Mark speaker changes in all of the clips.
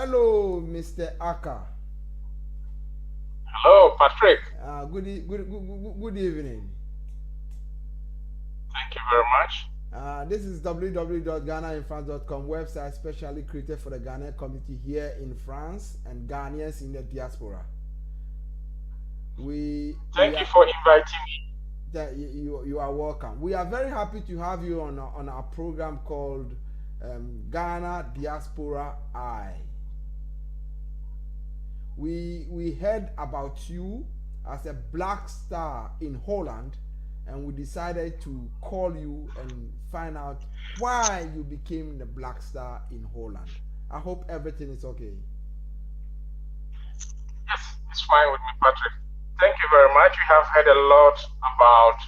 Speaker 1: Hello, Mr. Ackah.
Speaker 2: Hello, Patrick.
Speaker 1: Good evening.
Speaker 2: Thank you very much.
Speaker 1: This is www.ghanainfrance.com website specially created for the Ghanaian community here in France and Ghanaians in the diaspora.
Speaker 2: Thank you for inviting me.
Speaker 1: You are welcome. We are very happy to have you on our program called Ghana Diaspora Eye. We heard about you as a black star in Holland, and we decided to call you and find out why you became the black star in Holland. I hope everything is okay.
Speaker 2: Yes, it's fine with me, Patrick. Thank you very much. We have heard a lot about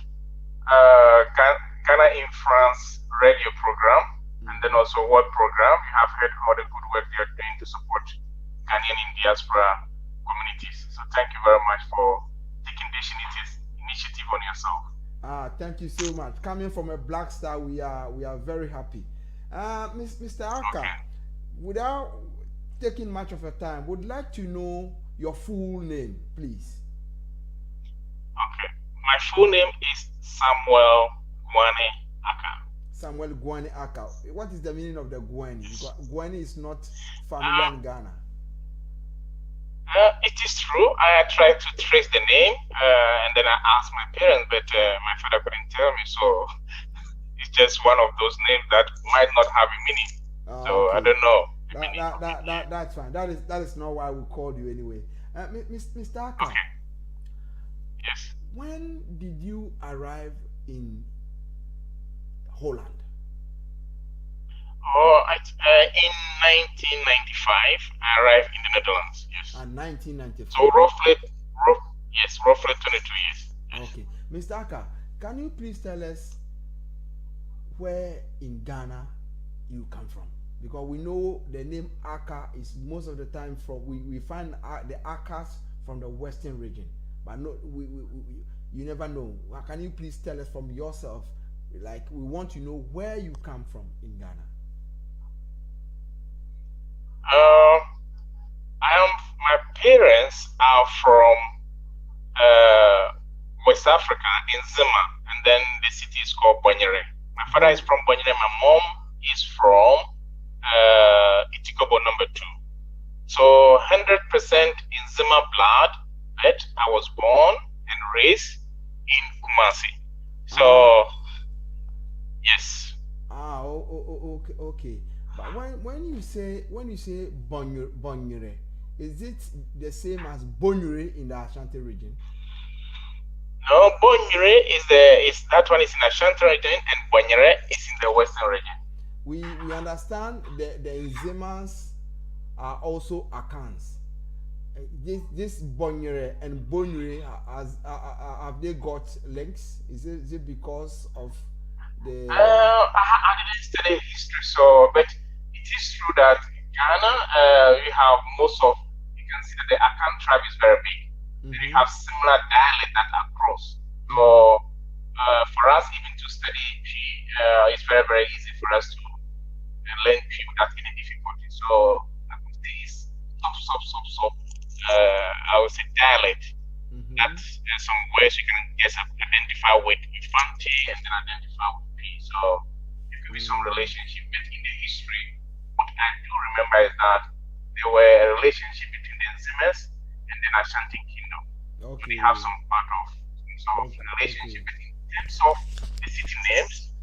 Speaker 2: Ghana in France radio program and then also web program. We have heard all the good work they are doing to support Ghanaian in diaspora communities. So thank you very much for taking this initiative on yourself.
Speaker 1: Thank you so much. Coming from a black star, we are very happy. Mr. Ackah,
Speaker 2: Okay.
Speaker 1: without taking much of your time, would like to know your full name, please.
Speaker 2: Okay. My full name is Samuel Gwane Ackah.
Speaker 1: Samuel Gwane Ackah. What is the meaning of the Gwane? Because Gwane is not familiar in Ghana.
Speaker 2: It is true. I tried to trace the name, and then I asked my parents, but my father couldn't tell me. So it's just one of those names that might not have a meaning. So
Speaker 1: Okay.
Speaker 2: I don't know.
Speaker 1: That's fine. That is not why we called you anyway. Mr. Ackah.
Speaker 2: Okay. Yes.
Speaker 1: When did you arrive in Holland?
Speaker 2: In 1995, I arrived in the Netherlands. Yes.
Speaker 1: 1995.
Speaker 2: So roughly 22 years. Yes.
Speaker 1: Okay. Mr. Ackah, can you please tell us where in Ghana you come from? Because we know the name Ackah is most of the time from we find the Ackahs from the western region, but no, you never know. Can you please tell us from yourself? Like, we want to know where you come from in Ghana.
Speaker 2: My parents are from West Africa in Zima, and then the city is called Bonyere. My father is from Bonyere. My mom is from Itikobo number 2. So 100% in Zima blood, but I was born and raised in Kumasi. So yes.
Speaker 1: Okay. But when you say Bonyere, is it the same as Bonyere in the Ashanti region?
Speaker 2: No, Bonyere is that one is in Ashanti region, and Bonyere is in the western region.
Speaker 1: We understand the Nzemas are also Akans. This Bonyere and Bonyere, have they got links? Is it because of the?
Speaker 2: I didn't study history, so but it is true that in Ghana, you have most of, you can see that the Akan tribe is very big. Mm-hmm. You have similar dialect that are cross. So for us even to study P, it's very, very easy for us to learn P without any difficulty. So I would say it's I would say dialect. Mm-hmm. That some words you can just identify with Fanti and then identify with P. So it could be some relationship, but in the history, what I do remember is that there were a relationship between the Nzemes and the Ashanti Kingdom. Okay. So they have some part of some relationship, but in terms of the city names,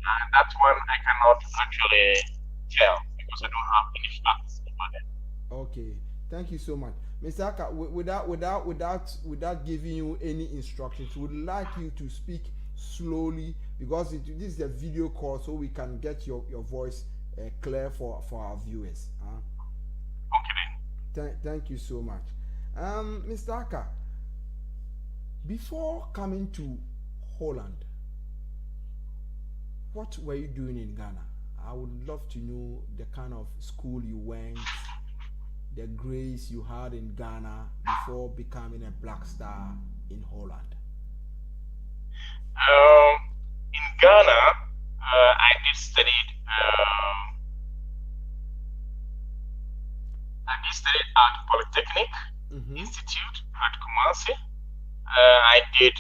Speaker 2: that one I cannot actually tell because I don't have any facts about it.
Speaker 1: Okay, thank you so much, Mr. Ackah. Without giving you any instructions, we would like you to speak slowly because this is a video call, so we can get your voice clear for our viewers.
Speaker 2: Okay.
Speaker 1: Thank you so much, Mr. Ackah. Before coming to Holland, what were you doing in Ghana? I would love to know the kind of school you went, the grades you had in Ghana before becoming a black star in Holland.
Speaker 2: In Ghana, I did studied studied at Polytechnic Institute at Kumasi. I did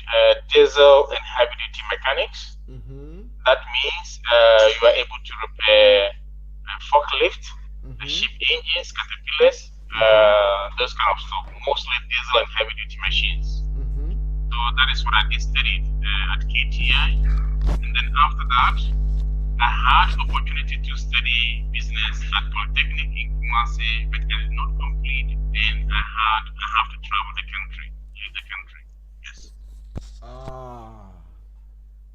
Speaker 2: diesel and heavy duty mechanics. That means you are able to repair forklift, ship engines, caterpillars, those kind of stuff, mostly diesel and heavy duty machines. So that is what I did studied at KTI. And then after that, I had opportunity to study business at Polytechnic in Kumasi, but I did not complete. Then I have to travel the country, leave the country. Yes.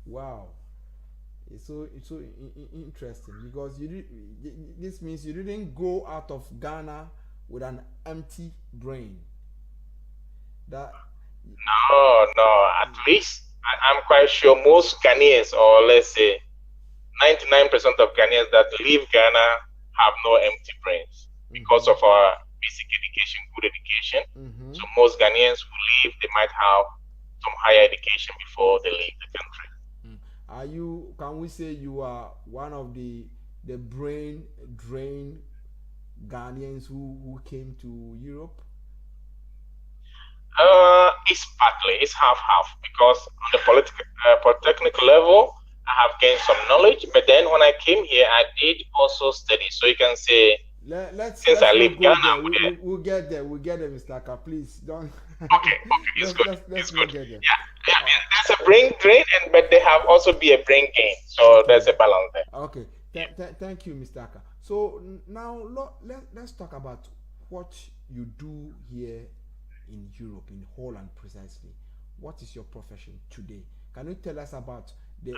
Speaker 1: Wow. It's so interesting because this means you didn't go out of Ghana with an empty brain. That
Speaker 2: no. At least I'm quite sure most Ghanaians, or let's say 99% of Ghanaians that leave Ghana have no empty brains because of our basic education, good education. So most Ghanaians who leave, they might have some higher education before they leave the country.
Speaker 1: Can we say you are one of the brain drained Ghanaians who came to Europe?
Speaker 2: It's partly, it's half because on the polytechnic level, I have gained some knowledge, but then when I came here, I did also study. So you can say, since I leave Ghana,
Speaker 1: we'll get there, Mr. Ackah. Please don't.
Speaker 2: Okay, it's good.
Speaker 1: Let's
Speaker 2: good.
Speaker 1: Get there.
Speaker 2: Yeah, there's a brain drain, but they have also be a brain gain. So there's a balance there.
Speaker 1: Okay, thank you, Mr. Ackah. So now let's talk about what you do here in Europe, in Holland precisely. What is your profession today? Can you tell us about the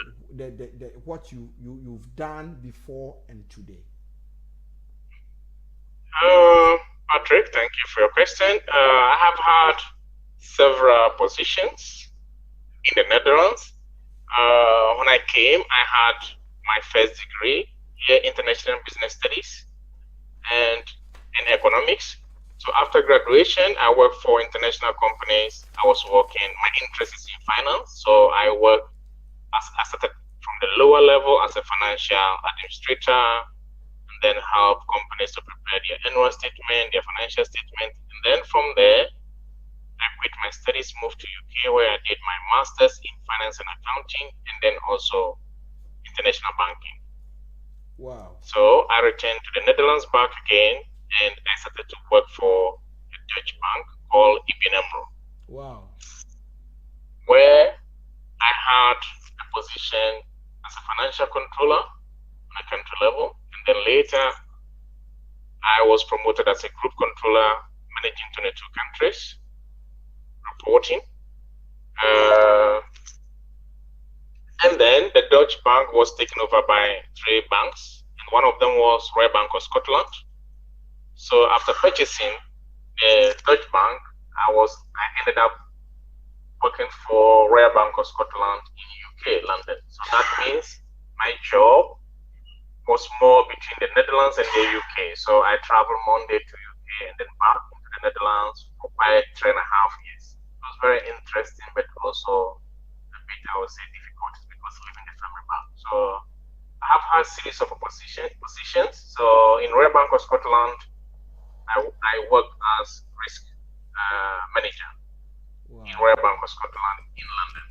Speaker 1: what you've done before and today?
Speaker 2: Patrick, thank you for your question. I have had several positions in the Netherlands. When I came, I had my first degree here, International Business Studies and in economics. So after graduation, I worked for international companies. I my interest is in finance. So I started from the lower level as a financial administrator, and then help companies to prepare their annual statement, their financial statement. And then from there, I quit my studies, moved to UK where I did my master's in finance and accounting, and then also international banking.
Speaker 1: Wow.
Speaker 2: So I returned to the Netherlands back again, and I started to work for a Dutch bank called ABN AMRO.
Speaker 1: Wow.
Speaker 2: Where I had a position as a financial controller on a country level, and then later I was promoted as a group controller managing 22 countries, reporting. And then the Dutch bank was taken over by 3 banks, and one of them was Royal Bank of Scotland. So after purchasing the Dutch bank, I ended up working for Royal Bank of Scotland in UK, London. So that means my job was more between the Netherlands and the UK. So I traveled Monday to UK and then back into the Netherlands for quite 3.5 years. It was very interesting, but also a bit, I would say, difficult because leaving the family back. So I have had a series of positions. So in Royal Bank of Scotland, I worked as risk manager.
Speaker 1: Wow.
Speaker 2: In Royal Bank of Scotland in London.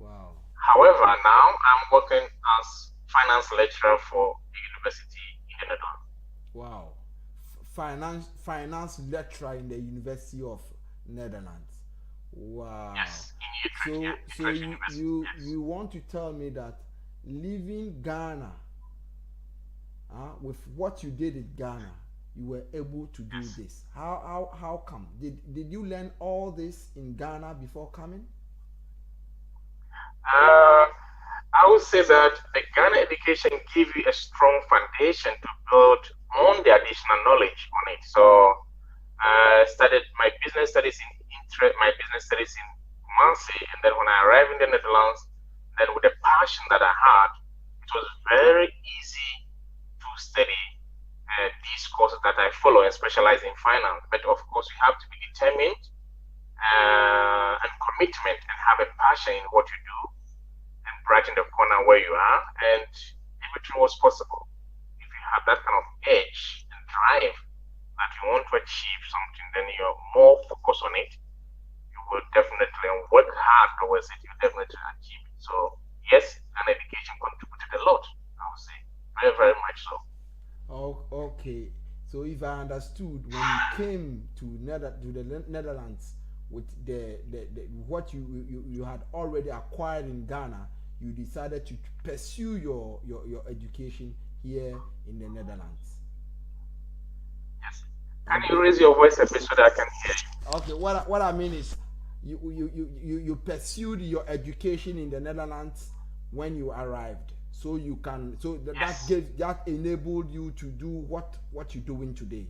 Speaker 1: Wow.
Speaker 2: However, now I'm working as finance lecturer for the university in the Netherlands.
Speaker 1: Wow. Finance lecturer in the University of Netherlands. Wow.
Speaker 2: Yes.
Speaker 1: So you want to tell me that leaving Ghana, with what you did in Ghana, you were able to do this. How come? Did you learn all this in Ghana before coming?
Speaker 2: I would say that the Ghana education gives you a strong foundation to build on the additional knowledge on it. So I started my business studies in Kumasi, and then when I arrived in the Netherlands, then with the passion that I had, it was very easy to study these courses that I follow and specialize in finance. But of course, you have to be determined and commitment and have a passion in what you do and brighten the corner where you are, and everything was possible if you have that kind of edge and drive that you want to achieve something, then you're more focused on it. You will definitely work hard towards it. You definitely achieve it. So yes, and education contributed a lot. I would say very, very much so.
Speaker 1: Oh, okay. So if I understood, when you came to the Netherlands with the what you had already acquired in Ghana, you decided to pursue your education here in the Netherlands.
Speaker 2: Yes. Can you raise your voice a bit so that I can hear you?
Speaker 1: Okay. What I mean is, you pursued your education in the Netherlands when you arrived, so you can
Speaker 2: Yes.
Speaker 1: that enabled you to do what you're doing today.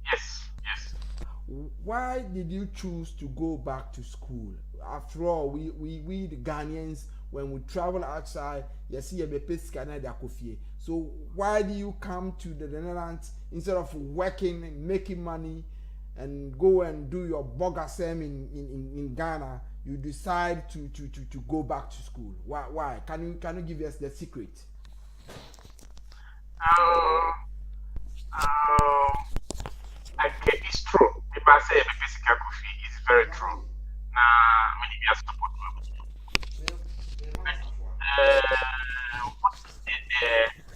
Speaker 2: Yes. Yes.
Speaker 1: Why did you choose to go back to school? After all, we the Ghanaians, when we travel outside, you see a coffee. So why do you come to the Netherlands instead of working and making money and go and do your bogasem in Ghana? You decide to go back to school. Why? Can you give us the secret?
Speaker 2: Um, okay, it's true. If I say a physical coffee, it's very true. Now, when you are supposed what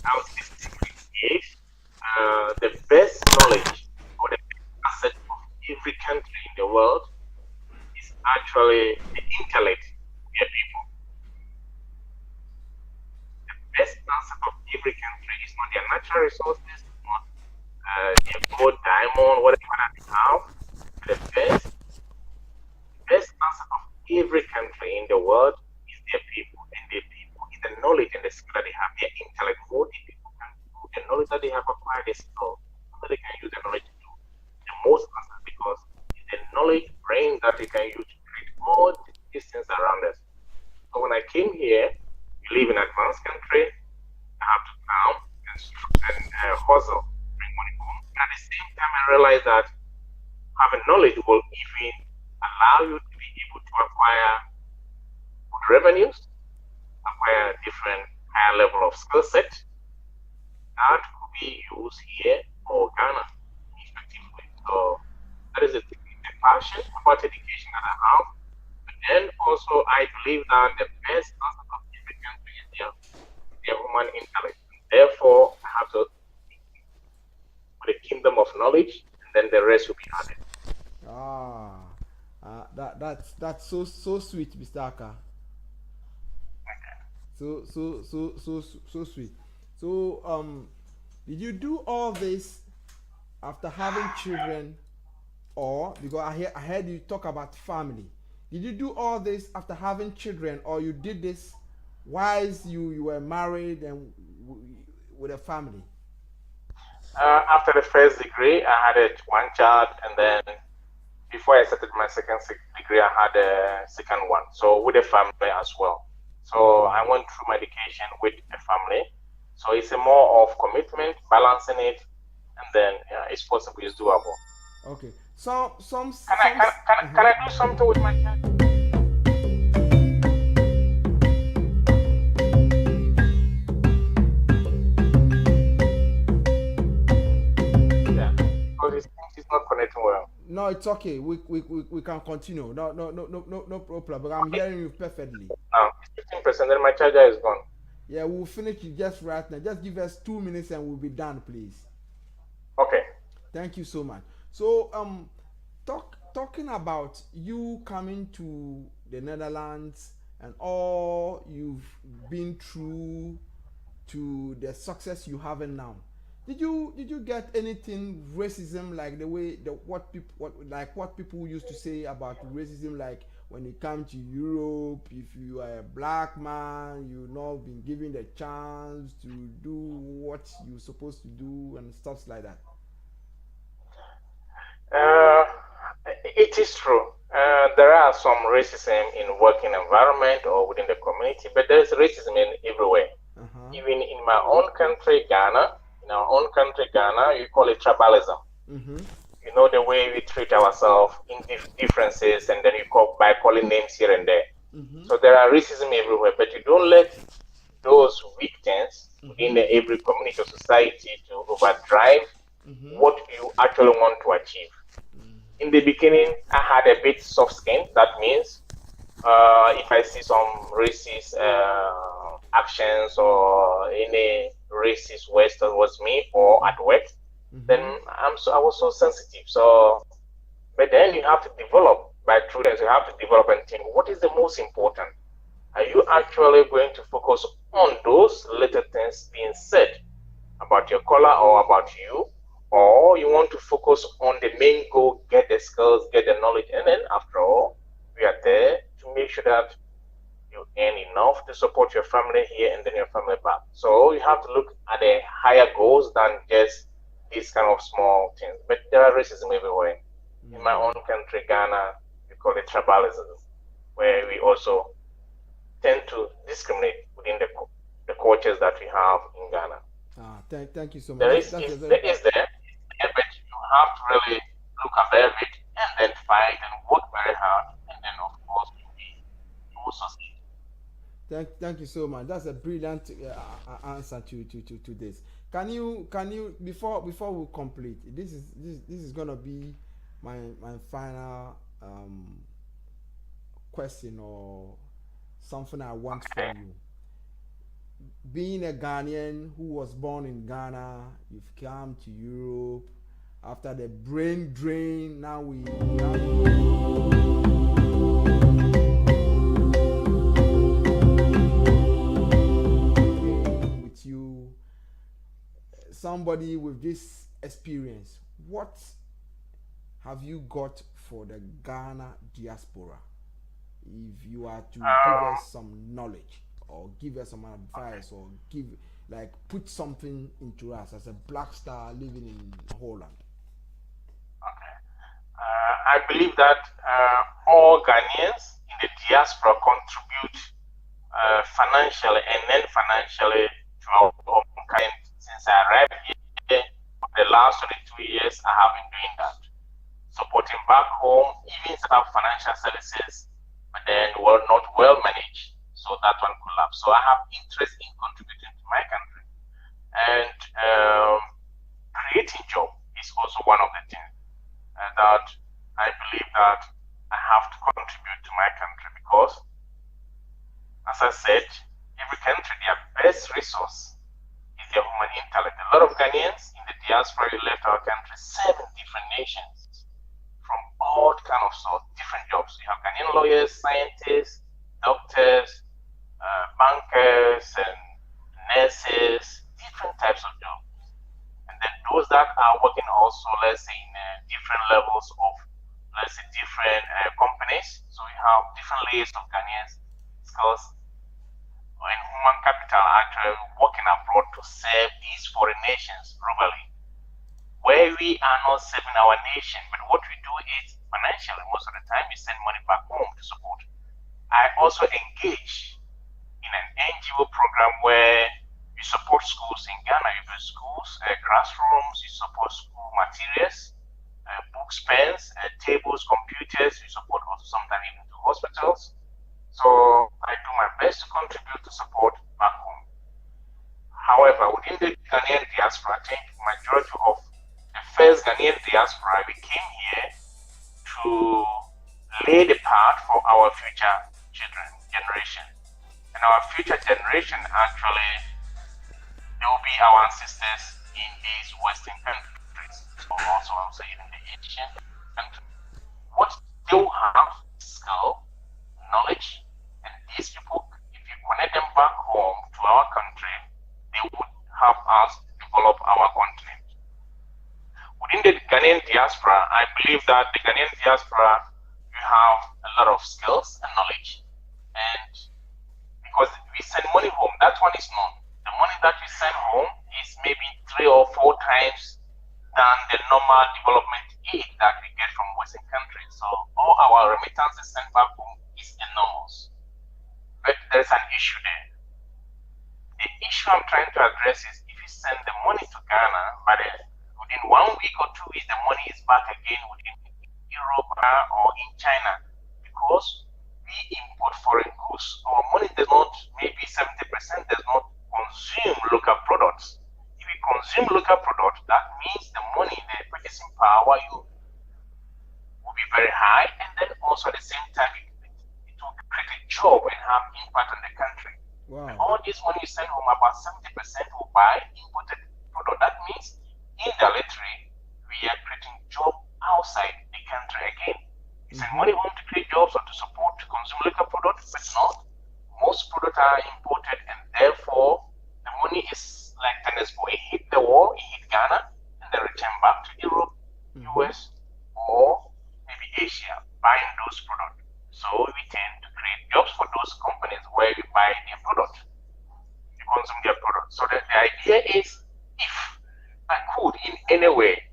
Speaker 2: I would say secret is the best knowledge or the best asset of every country in the world is actually the intellect of their people. The best asset of every country is not their natural resources, not their gold, diamond, whatever that they have. The best asset of every country in the world is their people, and their people is the knowledge and the skill that they have, their intellect. What the people can do, the knowledge that they have acquired, the skill that they can use the knowledge to do the most asset, because it's the knowledge brain that they can use to create all these things around us. So when I came here, we live in an advanced country. I have to come and hustle, bring money home. And at the same time, I realized that having knowledge will even allow you to be able to acquire good revenues, acquire a different higher level of skill set that could be used here or Ghana effectively. So that is the passion about education that I have. But then also I believe that the best asset of every country is their human intellect. Therefore, I have to put a kingdom of knowledge, and then the rest will be added.
Speaker 1: That's so sweet, Mr. Ackah. So sweet. So did you do all this after having children, or because I heard you talk about family? Did you do all this after having children, or you did this whilst you were married and with a family?
Speaker 2: After the first degree, I had one child, and then before I started my second degree, I had a second one. So with a family as well. So I went through my education with a family. So it's a more of commitment, balancing it, and then it's possible, it's doable.
Speaker 1: Okay.
Speaker 2: Can I do something with my child? Yeah, because it's not connecting well.
Speaker 1: No, it's okay. We can continue. No problem. I'm hearing you perfectly.
Speaker 2: Now it's 15%, then my charger is gone.
Speaker 1: Yeah, we'll finish it just right now. Just give us 2 minutes and we'll be done, please.
Speaker 2: Okay.
Speaker 1: Thank you so much. So talking about you coming to the Netherlands and all you've been through to the success you have now. Did you get anything racism, like the way what people used to say about racism, like when you come to Europe, if you are a black man, you're not been given the chance to do what you're supposed to do and stuff like that?
Speaker 2: It is true. There are some racism in working environment or within the community, but there is racism in everywhere. Even in my own country, Ghana, you call it tribalism. You know, the way we treat ourselves in differences, and then you by calling names here and there. So there are racism everywhere, but you don't let those weak things in every community or society to overdrive what actually want to achieve. In the beginning, I had a bit soft skin. That means if I see some racist actions or any racist ways towards me or at work, then I was so sensitive. So, but then you have to develop by prudence. You have to develop and think, what is the most important? Are you actually going to focus on those little things being said about your color or about you, or you want to focus on the main goal, get the skills, get the knowledge, and then after all, we are there to make sure that you earn enough to support your family here and then your family back. So you have to look at the higher goals than just these kind of small things. But there are racism everywhere. In my own country, Ghana, we call it tribalism, where we also tend to discriminate within the cultures that we have in Ghana.
Speaker 1: Thank you so much.
Speaker 2: There is there, but you have to really look at it and then fight and work very hard, and then of course you will succeed.
Speaker 1: Thank you so much. That's a brilliant answer to this. Can you before we complete? This is gonna be my final question or something I want from you. Being a Ghanaian who was born in Ghana, you've come to Europe after the brain drain. Now we with you, somebody with this experience. What have you got for the Ghana diaspora? If you are to give us some knowledge, or give us some advice, or put something into us as a black star living in Holland.
Speaker 2: Okay. I believe that all Ghanaians in the diaspora contribute financially and non-financially to our home country. Since I arrived here, for the last 22 years, I have been doing that, supporting back home, even set up financial services, but then were not well managed. So that one collapsed. So I have interest in contributing to my country. And creating job is also one of the things that I believe that I have to contribute to my country, because, as I said, every country, their best resource is their human intellect. A lot of Ghanaians in the diaspora who left our country, 7 different nations, from all kind of different jobs. You have Ghanaian lawyers, scientists, doctors, bankers and nurses, different types of jobs. And then those that are working also, let's say, in different levels of, let's say, different companies. So we have different layers of Ghanaians, skills, and human capital actually working abroad to serve these foreign nations globally, where we are not serving our nation, but what we do is financially, most of the time, we send money back home to support. I also engage in an NGO program where you support schools in Ghana. You build schools, classrooms, you support school materials, books, pens, tables, computers. You support also sometimes even to hospitals. So I do my best to contribute to support back home. However, within the Ghanaian diaspora, I think majority of the first Ghanaian diaspora, we came here to lay the path for our future generation. And our future generation, actually, they will be our ancestors in these Western countries, or also I would say even the Asian countries. What they will have skill, knowledge, and these people, if you connect them back home to our country, they would help us develop our continent. Within the Ghanaian diaspora, I believe that the Ghanaian diaspora, you have a lot of skills and knowledge. And because we send money home, that one is known. The money that we send home is maybe 3 or 4 times than the normal development aid that we get from Western countries. So all our remittances sent back home is enormous. But there's an issue there. The issue I'm trying to address is if you send the money to Ghana, but within 1 week or 2 weeks, the money is back again within Europe or in China, because we import foreign goods. Our money does not, maybe 70% does not consume local products. If we consume local product, that means the money, the purchasing power you will be very high, and then also at the same time it will create a job and have impact on the country.
Speaker 1: Wow.
Speaker 2: And all this money you send home, about 70% will buy imported product. That means indirectly we are creating job outside the country again. We send money home to create jobs or to support to consume local products, but not. Most products are imported, and therefore the money is like tennis ball. It hit the wall, it hit Ghana, and then return back to Europe, US, or maybe Asia, buying those products. So we tend to create jobs for those companies where we buy their product, we consume their product. So the idea is, if I could in any way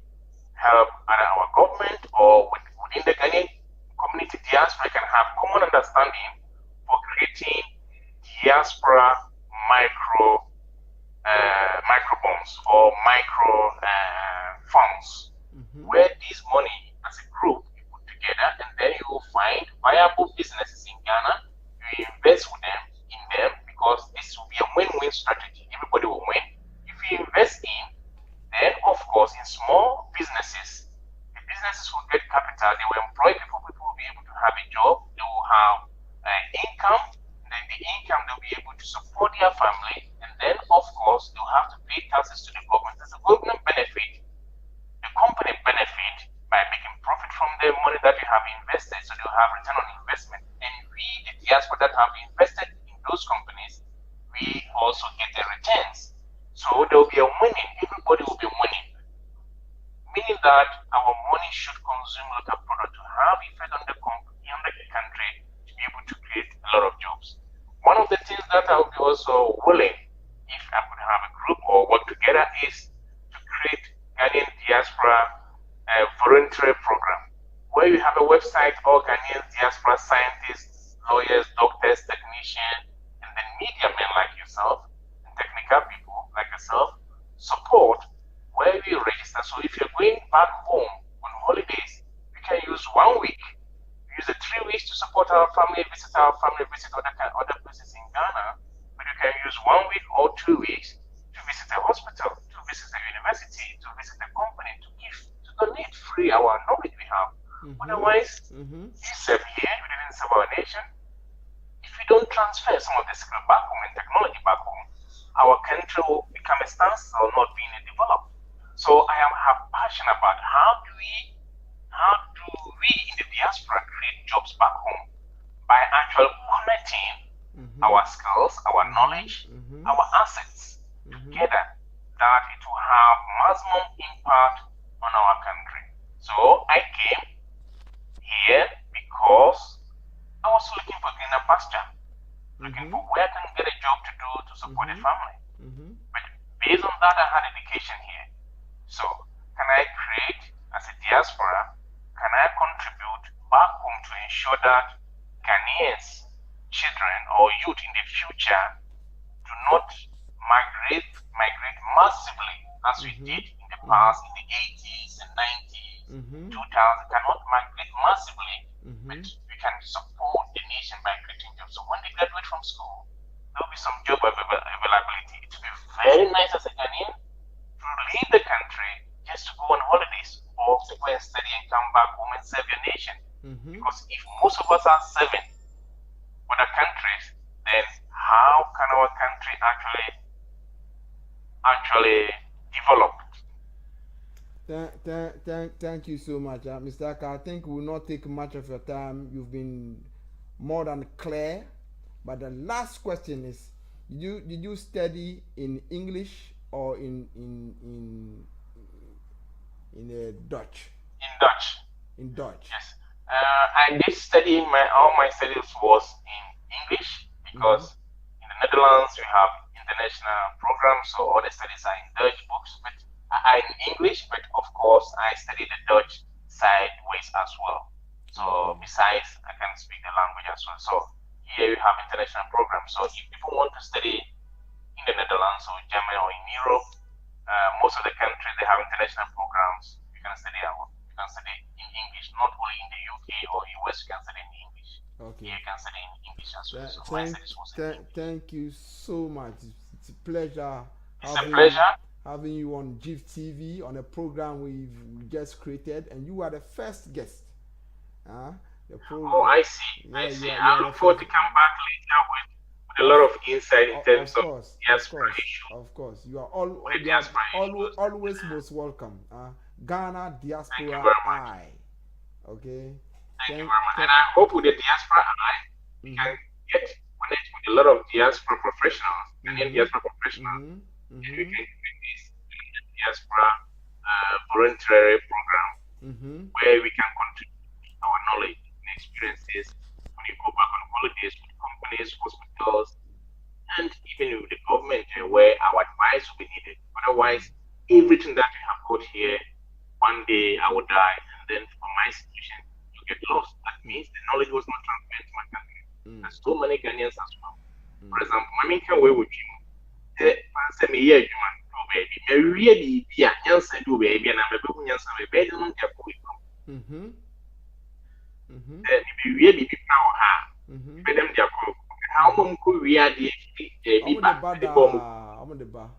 Speaker 2: help either our government or within the Ghanaian community diaspora can have common understanding for creating diaspora microbonds or micro funds, where this money as a group you put together, and then you will find viable businesses in Ghana. You invest with them in them, because this will be a win-win strategy. Everybody will win. If you invest in, then of course in small businesses, the businesses will get capital, they will employ people, people will be able to have a job, they will have income, and then the income they'll be able to support their family, and then of course they'll have to pay taxes to the government. As a government benefit, the company benefit by making profit from the money that you have invested, so they'll have return on investment. And we, the diaspora that have invested in those companies, we also get the returns. So there will be a winning, everybody will be winning. Meaning that our money should consume local product to have effect on the country, to be able to create a lot of jobs. One of the things that I would be also willing, if I could have a group or work together, is to create Ghanaian diaspora voluntary program, where you have a website, all Ghanaian diaspora scientists, lawyers, doctors, technicians, and then media men like yourself, and technical people like yourself, support, where we register. So if you're going back home on holidays, we can use 1 week, use the 3 weeks to support our family, visit other places in Ghana, but you can use 1 week or 2 weeks to visit a hospital, to visit a university, to visit a company, to give, to donate free our knowledge we have. Otherwise, you serve here, we didn't serve our nation. If we don't transfer some of the skill back home and technology back home, our country will become a standstill, not being developed. So I have passion about how do we in the diaspora create jobs back home by actually connecting our skills, our knowledge, our assets together, that it will have maximum impact on our country. So I came here because I was looking for greener pasture, looking for where I can get a job to do to support the family. But based on that, I had education here. So can I create, as a diaspora, can I contribute back home to ensure that Ghanaians, children or youth in the future do not migrate massively as we did in the past, in the 80s and 90s, 2000, cannot migrate massively, but we can support the nation by creating jobs. So when they graduate from school, there will be some job availability. It will be very nice as a Ghanaian to leave the country just to go on holidays, or to go and study and come back home and serve your nation. Because if most of us are serving other countries, then how can our country actually develop?
Speaker 1: Thank you so much, Mr. Ackah. I think we will not take much of your time. You've been more than clear. But the last question is: did you study in English or in Dutch?
Speaker 2: In Dutch.
Speaker 1: In Dutch.
Speaker 2: Yes. I did study. All my studies was in English, because in the Netherlands we have international programs, so all the studies are in Dutch books, but in English. But of course, I studied the Dutch sideways as well. So besides, I can speak the language as well. So here we have international programs. So if people want to study in the Netherlands or Germany or in Europe, most of the countries they have international programs. You can study in English, not only in the UK or US. You can study in English. Okay. You can study in English as well. So
Speaker 1: thank you so much. It's a pleasure.
Speaker 2: It's a pleasure.
Speaker 1: having you on GIF TV on a program we've just created, and you are the first guest. The program.
Speaker 2: Oh, I see.
Speaker 1: Yeah,
Speaker 2: I see.
Speaker 1: you
Speaker 2: I look forward to come back later with a lot of insight in terms of diaspora issues.
Speaker 1: Of course, you are always most welcome. Ghana Diaspora Eye. Okay.
Speaker 2: Thank you very much. And I hope with the Diaspora Eye, we can get connected with a lot of diaspora professionals, Ghanaian diaspora professionals. And we can create this diaspora voluntary program where we can contribute our knowledge and experiences when you go back on holidays with companies, hospitals, and even with the government, where our advice will be needed. Otherwise, everything that we have got here, one day I will die, and then for my institution to get lost. That means the knowledge was not transferred to my country. There's so many Ghanaians as well. For example, my main can way with you. Say me here, human, baby. Me really be a answer, do baby, and I'm a good answer, baby. Don't get going. Be really be proud. Be them their group. How many could we add the
Speaker 1: bar?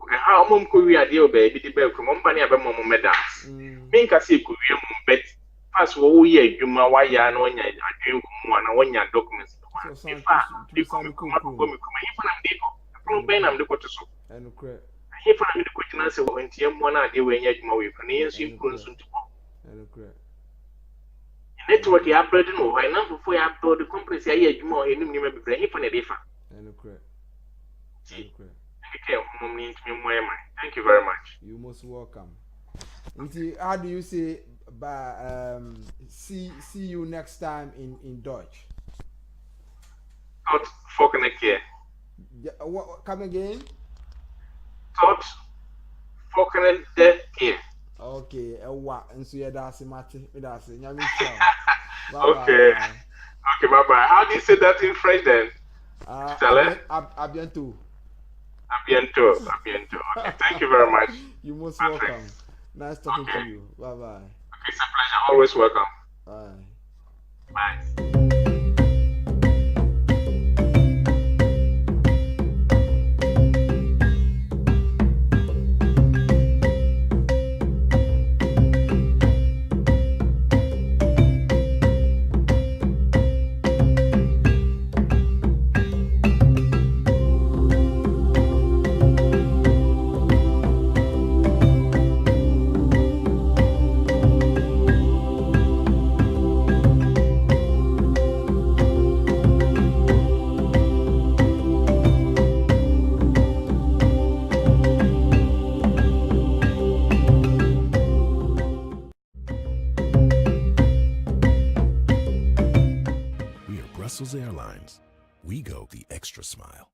Speaker 2: How many could we add the baby? The baby from company of a moment medals. Make us see could we bet pass what we are, you my wire, and when you are one and when your documents. If I come, I'm the quarter so.
Speaker 1: And correct.
Speaker 2: If I'm the question answer when one idea when you're my way, and yes, you couldn't soon to go.
Speaker 1: And correct.
Speaker 2: Network you upload no, why not before you upload the companies here, you more, you need to be very for the different.
Speaker 1: And correct.
Speaker 2: Thank you very much.
Speaker 1: You're most welcome. How do you say see you next time in Dutch?
Speaker 2: Tot volgende keer.
Speaker 1: Come again?
Speaker 2: Tot volgende keer.
Speaker 1: Okay, and so yeah, that's it, that's it.
Speaker 2: Okay, bye bye. How do you say that in French then?
Speaker 1: À bientôt.
Speaker 2: À bientôt. Okay, thank you very much.
Speaker 1: You're most welcome. Nice talking to you. Bye bye.
Speaker 2: Okay, it's a pleasure. Always welcome.
Speaker 1: Bye.
Speaker 2: Bye.
Speaker 3: Brussels Airlines. We go the extra smile.